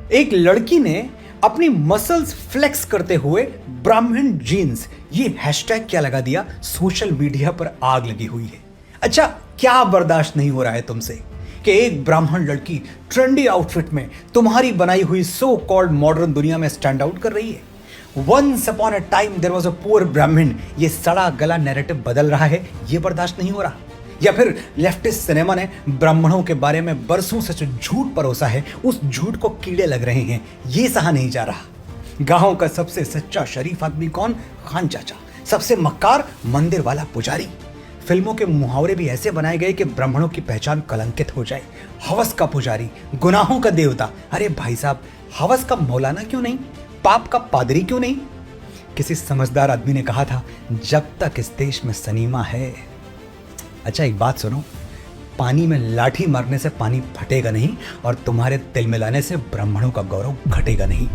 एक लड़की ने अपनी मसल्स फ्लेक्स करते हुए ब्राह्मण जीन्स ये हैशटैग क्या लगा दिया, सोशल मीडिया पर आग लगी हुई है। अच्छा, क्या बर्दाश्त नहीं हो रहा है तुमसे कि एक ब्राह्मण लड़की ट्रेंडी आउटफिट में तुम्हारी बनाई हुई सो कॉल्ड मॉडर्न दुनिया में स्टैंड आउट कर रही है। Once upon a time there was a poor Brahmin, ये सड़ा गला नैरेटिव बदल रहा है, ये बर्दाश्त नहीं हो रहा। या फिर लेफ्टिस्ट सिनेमा ने ब्राह्मणों के बारे में बरसों से जो झूठ परोसा है, उस झूठ को कीड़े लग रहे हैं, ये सहा नहीं जा रहा। गांव का सबसे सच्चा शरीफ आदमी कौन? खान चाचा। सबसे मक्कार? मंदिर वाला पुजारी। फिल्मों के मुहावरे भी ऐसे बनाए गए कि ब्राह्मणों की पहचान कलंकित हो जाए। हवस का पुजारी, गुनाहों का देवता। अरे भाई साहब, हवस का मौलाना क्यों नहीं? पाप का पादरी क्यों नहीं? किसी समझदार आदमी ने कहा था, जब तक इस देश में सनीमा है। अच्छा, एक बात सुनो, पानी में लाठी मारने से पानी फटेगा नहीं और तुम्हारे तिल मिलाने से ब्राह्मणों का गौरव घटेगा नहीं।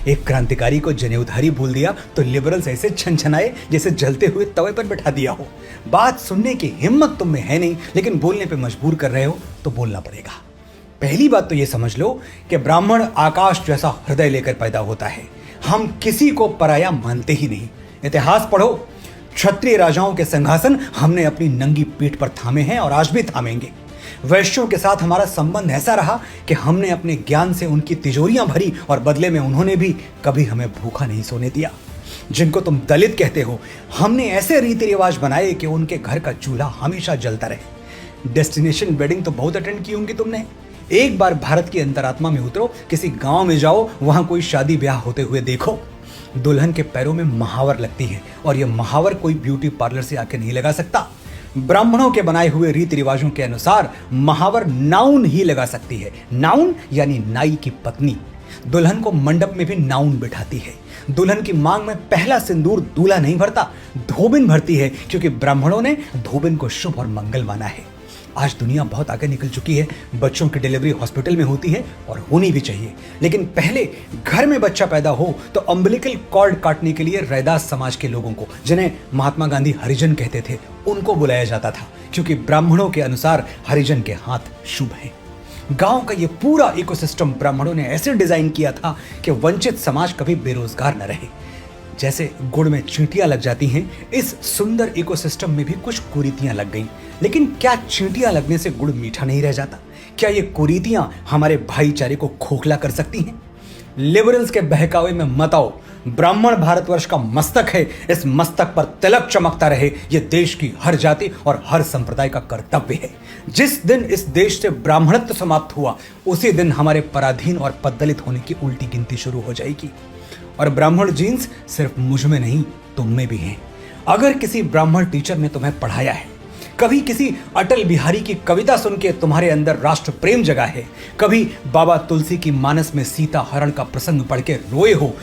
एक क्रांतिकारी को जनेऊधारी बोल दिया तो लिबरल्स ऐसे छनछनाए जैसे जलते हुए तवे पर बैठा दिया हो। बात सुनने की हिम्मत तुम में है नहीं, लेकिन बोलने पे मजबूर कर रहे हो तो बोलना पड़ेगा। पहली बात तो ये समझ लो कि ब्राह्मण आकाश जैसा हृदय लेकर पैदा होता है। हम किसी को पराया मानते ही नहीं। इतिहास पढ़ो, क्षत्रिय राजाओं के सिंहासन हमने अपनी नंगी पीठ पर थामे हैं और आज भी थामेंगे। वैश्यों के साथ हमारा संबंध ऐसा रहा कि हमने अपने ज्ञान से उनकी तिजोरियां भरी और बदले में उन्होंने भी कभी हमें भूखा नहीं सोने दिया। जिनको तुम दलित कहते हो, हमने ऐसे रीति रिवाज बनाए कि उनके घर का चूल्हा हमेशा जलता रहे। डेस्टिनेशन वेडिंग तो बहुत अटेंड की होंगी तुमने। एक बार भारत की अंतरात्मा में उतरो, किसी गांव में जाओ, वहां कोई शादी ब्याह होते हुए देखो। दुल्हन के पैरों में महावर लगती है और यह महावर कोई ब्यूटी पार्लर से आके नहीं लगा सकता। ब्राह्मणों के बनाए हुए रीति रिवाजों के अनुसार महावर नाउन ही लगा सकती है। नाउन यानी नाई की पत्नी। दुल्हन को मंडप में भी नाउन बिठाती है। दुल्हन की मांग में पहला सिंदूर दूल्हा नहीं भरता, धोबिन भरती है, क्योंकि ब्राह्मणों ने धोबिन को शुभ और मंगल माना है। आज दुनिया बहुत आगे निकल चुकी है। बच्चों की डिलीवरी हॉस्पिटल में होती है और होनी भी चाहिए, लेकिन पहले घर में बच्चा पैदा हो तो अम्बिलिकल कॉर्ड काटने के लिए रैदास समाज के लोगों को, जिन्हें महात्मा गांधी हरिजन कहते थे, उनको बुलाया जाता था, क्योंकि ब्राह्मणों के अनुसार हरिजन के हाथ शुभ हैं। गांव का ये पूरा इकोसिस्टम ब्राह्मणों ने ऐसे डिजाइन किया था कि वंचित समाज कभी बेरोजगार न रहे। जैसे गुड़ में चींटियां लग जाती हैं, इस सुंदर इकोसिस्टम में भी कुछ कुरीतियां लग गईं। लेकिन क्या चींटियां लगने से गुड़ मीठा नहीं रह जाता? क्या ये कुरीतियां हमारे भाईचारे को खोखला कर सकती हैं? लिबरल्स के बहकावे में मत आओ। ब्राह्मण भारतवर्ष का मस्तक है, इस मस्तक पर तिलक चमकता रहे, यह देश की हर जाति और हर संप्रदाय का कर्तव्य है। जिस दिन इस देश से ब्राह्मणत्व समाप्त हुआ, उसी दिन हमारे पराधीन और पद्दलित होने की उल्टी गिनती शुरू हो जाएगी। और ब्राह्मण जीन्स सिर्फ मुझ में नहीं, तुम में भी हैं। अगर किसी ब्राह्मण टीचर ने तुम्हें पढ़ाया है, कभी किसी अटल बिहारी की कविता सुन के तुम्हारे अंदर राष्ट्र प्रेम जगा है, कभी बाबा तुलसी की मानस में सीता हरण का प्रसंग पढ़ के रोए हो,